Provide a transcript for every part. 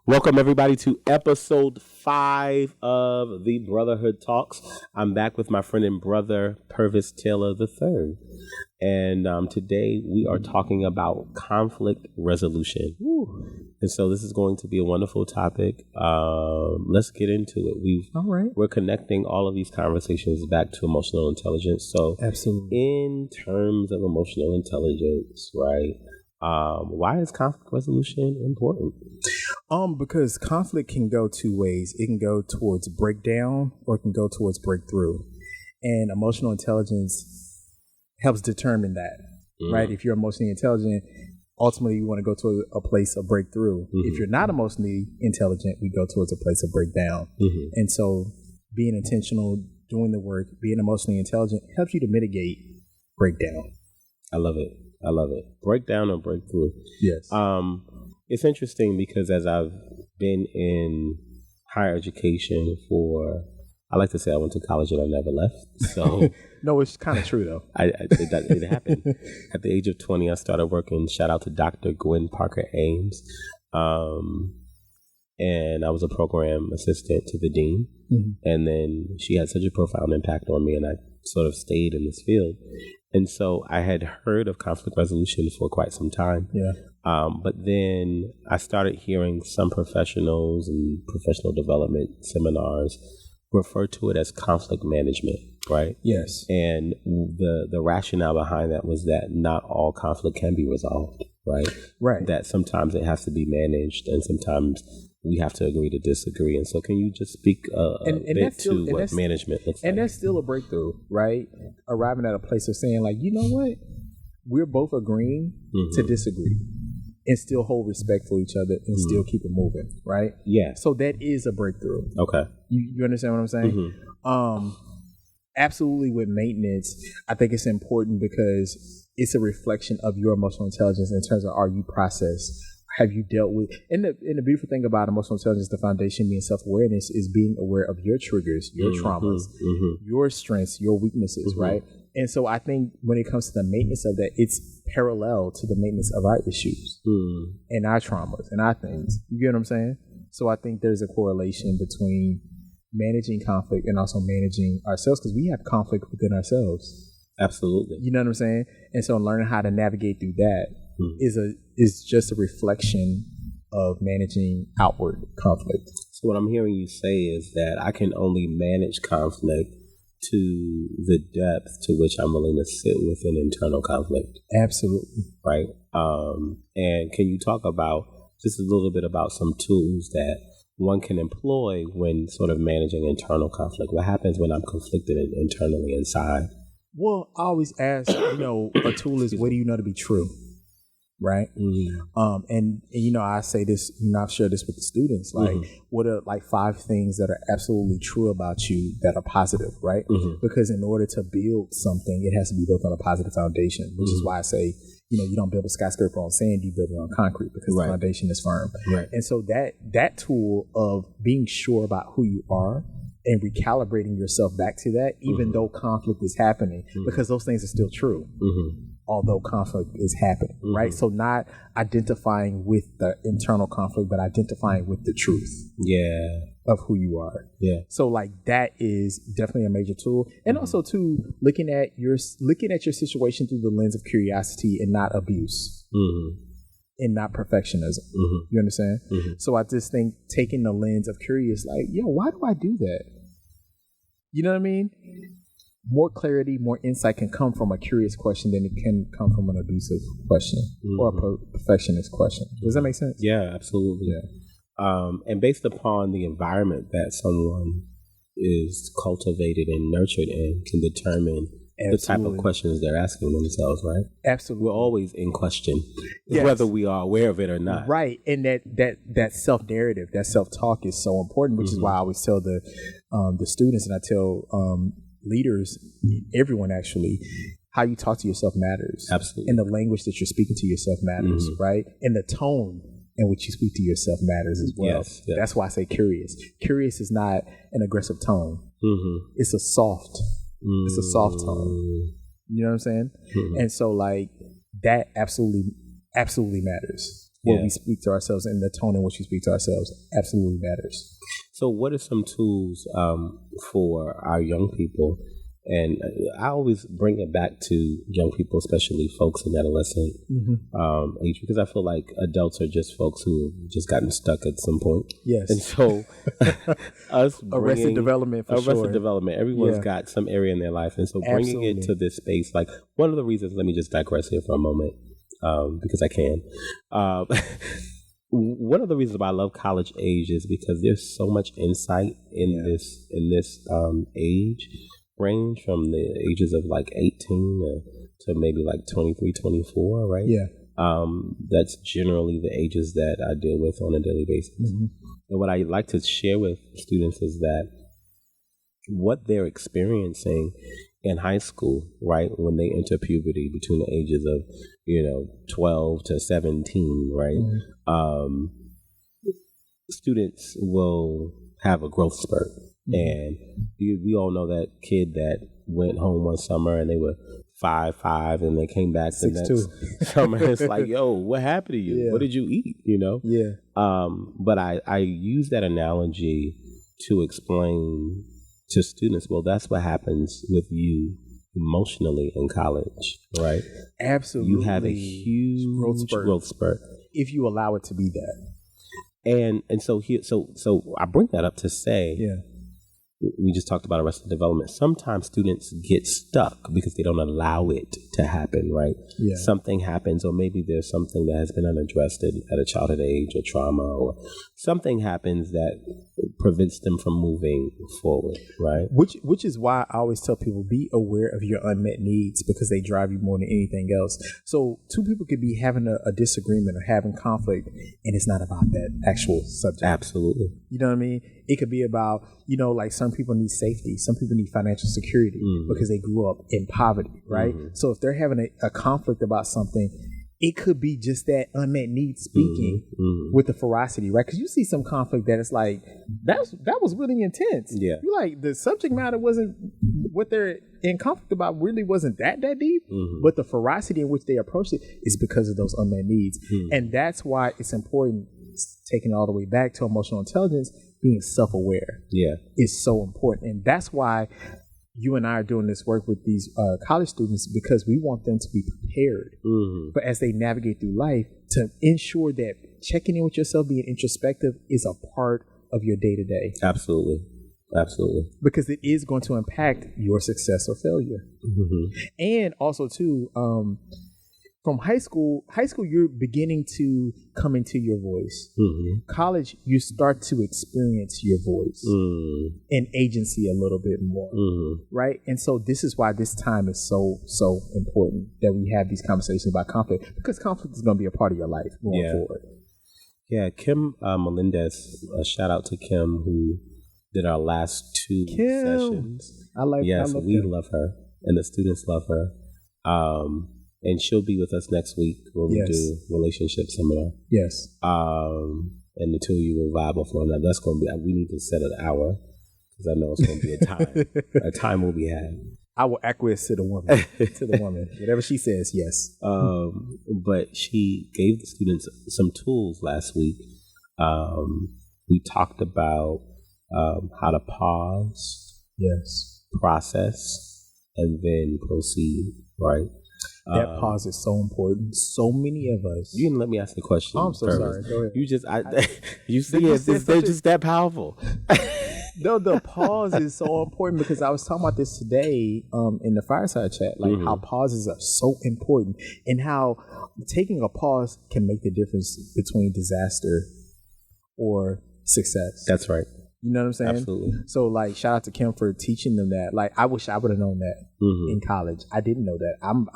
Welcome, everybody, to episode 5 of the Brotherhood Talks. I'm back with my friend and brother, Pervis Taylor III. And today we are talking about conflict resolution. Woo. And so this is going to be a wonderful topic. Let's get into it. We're connecting all of these conversations back to emotional intelligence. So absolutely, in terms of emotional intelligence, right? Why is conflict resolution important? Because conflict can go two ways. It can go towards breakdown or it can go towards breakthrough. And emotional intelligence helps determine that, right? If you're emotionally intelligent, ultimately you want to go to a place of breakthrough. If you're not emotionally intelligent, we go towards a place of breakdown. And so being intentional, doing the work, being emotionally intelligent helps you to mitigate breakdown. I love it. Breakdown or breakthrough. Yes. It's interesting because as I've been in higher education I like to say I went to college and I never left. So no, it's kind of true though. It happened. At the age of 20, I started working. Shout out to Dr. Gwen Parker Ames. And I was a program assistant to the dean. And then she had such a profound impact on me, and I sort of stayed in this field. And so I had heard of conflict resolution for quite some time. Yeah. But then I started hearing some professionals and professional development seminars refer to it as conflict management, right? Yes. And the rationale behind that was that not all conflict can be resolved, right? Right. That sometimes it has to be managed and sometimes we have to agree to disagree. And so can you just speak a bit to what management looks like? And that's still a breakthrough, right? Arriving at a place of saying like, you know what? We're both agreeing to disagree and still hold respect for each other and still keep it moving, right? Yeah. So that is a breakthrough. Okay. You understand what I'm saying? Absolutely with maintenance, I think it's important because it's a reflection of your emotional intelligence in terms of are you processed? Have you dealt with, and the beautiful thing about emotional intelligence, the foundation being self-awareness, is being aware of your triggers, your traumas, your strengths, your weaknesses, right? And so I think when it comes to the maintenance of that, it's parallel to the maintenance of our issues and our traumas and our things. You get what I'm saying? So I think there's a correlation between managing conflict and also managing ourselves, because we have conflict within ourselves. Absolutely. You know what I'm saying? And so learning how to navigate through that is just a reflection of managing outward conflict. So what I'm hearing you say is that I can only manage conflict to the depth to which I'm willing to sit within internal conflict. Absolutely. Right. And can you talk about just a little bit about some tools that one can employ when sort of managing internal conflict? What happens when I'm conflicted internally inside? Well, I always ask, a tool is, what do you know to be true? Right. And I say this, I've shared this with the students, like what are like 5 things that are absolutely true about you that are positive, right? Because in order to build something, it has to be built on a positive foundation, which is why I say, you don't build a skyscraper on sand, you build it on concrete because the foundation is firm. Right. And so that tool of being sure about who you are and recalibrating yourself back to that, even though conflict is happening, because those things are still true. Although conflict is happening, right? So not identifying with the internal conflict, but identifying with the truth of who you are. Yeah. So like that is definitely a major tool. And also too, looking at your situation through the lens of curiosity and not abuse. And not perfectionism. You understand? So I just think taking the lens of curious, like, why do I do that? You know what I mean? More clarity, more insight can come from a curious question than it can come from an abusive question or a perfectionist question. Does that make sense? Yeah, absolutely. Yeah. And based upon the environment that someone is cultivated and nurtured in can determine the type of questions they're asking themselves, right? Absolutely. We're always in question, whether we are aware of it or not. Right. And that self-narrative, that self-talk is so important, which is why I always tell the students, and I tell leaders, everyone actually, how you talk to yourself matters. Absolutely. And the language that you're speaking to yourself matters, right? And the tone in which you speak to yourself matters as well. Yes. That's why I say curious. Curious is not an aggressive tone. It's a soft tone. You know what I'm saying? And so like that absolutely matters. what we speak to ourselves and the tone in which we speak to ourselves absolutely matters. So what are some tools for our young people? And I always bring it back to young people, especially folks in adolescent age, because I feel like adults are just folks who have just gotten stuck at some point. Yes. And so us Arrested development, for Arrested sure. Development, everyone's got some area in their life. And so bringing it to this space, like one of the reasons, let me just digress here for a moment, because I can. One of the reasons why I love college age is because there's so much insight in this age range, from the ages of like 18 to maybe like 23, 24, right? Yeah. That's generally the ages that I deal with on a daily basis. And what I like to share with students is that what they're experiencing in high school, right, when they enter puberty between the ages of, 12 to 17, right, students will have a growth spurt. And we all know that kid that went home one summer and they were 5'5", and they came back the next summer. It's like, yo, what happened to you? What did you eat? Yeah. But I use that analogy to explain to students, well, that's what happens with you emotionally in college, right? Absolutely. You have a huge growth spurt if you allow it to be that. And so I bring that up to say, we just talked about arrested development. Sometimes students get stuck because they don't allow it to happen, right? Yeah. Something happens, or maybe there's something that has been unaddressed at a childhood age, or trauma, or something happens that prevents them from moving forward, right? Which is why I always tell people, be aware of your unmet needs, because they drive you more than anything else. So two people could be having a disagreement or having conflict, and it's not about that actual subject. Absolutely. You know what I mean? It could be about, like some people need safety. Some people need financial security because they grew up in poverty, right? So if they're having a conflict about something, it could be just that unmet need speaking with the ferocity, right? Because you see some conflict that it's like, that was really intense. Yeah. You're like, the subject matter wasn't, what they're in conflict about really wasn't that deep, but the ferocity in which they approached it is because of those unmet needs. And that's why it's important, taking it all the way back to emotional intelligence, being self-aware is so important. And that's why you and I are doing this work with these college students, because we want them to be prepared for, as they navigate through life, to ensure that checking in with yourself, being introspective, is a part of your day-to-day. Absolutely. Because it is going to impact your success or failure. And also too, from high school, you're beginning to come into your voice. College, you start to experience your voice and agency a little bit more, right? And so this is why this time is so important, that we have these conversations about conflict, because conflict is going to be a part of your life going forward. Yeah, Kim Melendez, a shout out to Kim, who did our last two sessions. I love love her, and the students love her. And she'll be with us next week when we do relationship seminar. Yes. And the two of you will vibe off one another. That's going to be, we need to set an hour, because I know it's going to be a time will be had. I will acquiesce to the woman. Whatever she says, yes. But she gave the students some tools last week. We talked about how to pause, process, and then proceed, right? That pause is so important. So many of us. You didn't let me ask the question. Oh, I'm so sorry. Go ahead. You just, you see, they're just that powerful. No, the pause is so important, because I was talking about this today in the fireside chat, like how pauses are so important, and how taking a pause can make the difference between disaster or success. That's right. You know what I'm saying? Absolutely. So, like, shout out to Kim for teaching them that. Like, I wish I would have known that in college. I didn't know that. I'm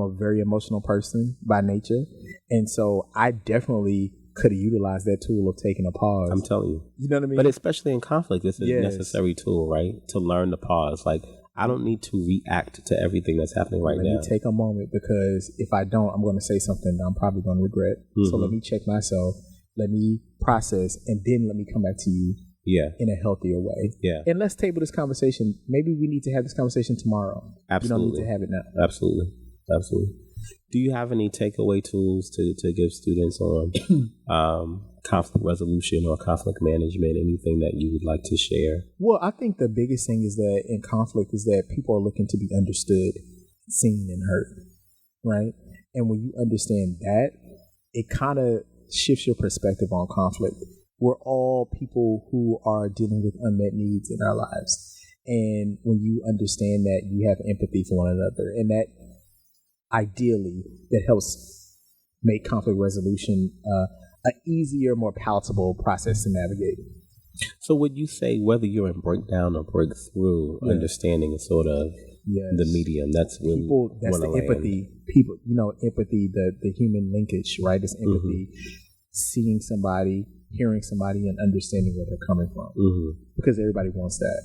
a very emotional person by nature, and so I definitely could have utilized that tool of taking a pause. I'm telling you. You know what I mean? But especially in conflict, it's a necessary tool, right? To learn to pause. Like, I don't need to react to everything that's happening now. Let me take a moment, because if I don't, I'm going to say something that I'm probably going to regret. So let me check myself. Let me process, and then let me come back to you in a healthier way. Yeah. And let's table this conversation. Maybe we need to have this conversation tomorrow. Absolutely. We don't need to have it now. Absolutely. Do you have any takeaway tools to give students on conflict resolution or conflict management? Anything that you would like to share? Well, I think the biggest thing is that in conflict is that people are looking to be understood, seen, and heard, right? And when you understand that, it kind of shifts your perspective on conflict. We're all people who are dealing with unmet needs in our lives. And when you understand that, you have empathy for one another, and that ideally that helps make conflict resolution an easier, more palatable process to navigate. So would you say whether you're in breakdown or breakthrough, understanding is sort of the medium? That's really people. That's the empathy. People, empathy, the human linkage, right? It's empathy, seeing somebody, hearing somebody, and understanding where they're coming from. Because everybody wants that.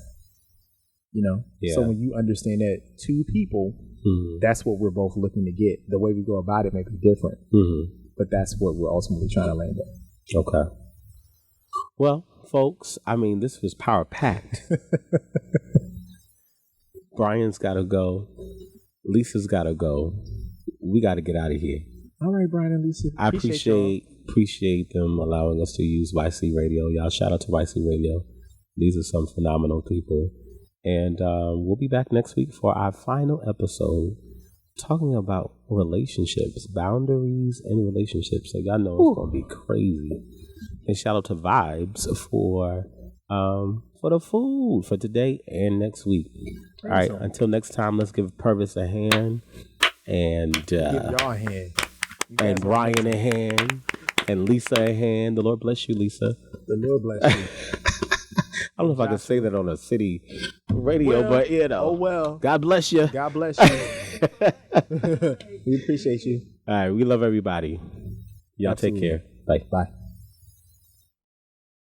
So when you understand that two people, that's what we're both looking to get. The way we go about it may be different, but that's what we're ultimately trying to land at. Okay. Well, folks, I mean, this was power packed. Brian's got to go. Lisa's got to go. We got to get out of here. All right, Brian and Lisa. I appreciate them allowing us to use YC Radio. Y'all shout out to YC Radio. These are some phenomenal people. And we'll be back next week for our final episode talking about relationships, boundaries and relationships. So y'all know it's going to be crazy. And shout out to Vibes for the food for today and next week. All right, until next time, let's give Pervis a hand and give y'all a hand. And Brian a hand and Lisa a hand. The Lord bless you, Lisa. The Lord bless you. I don't know if I can say that on a city radio, but Oh well. God bless you. God bless you. We appreciate you. All right, we love everybody. Y'all Absolutely. Take care. Bye. Bye.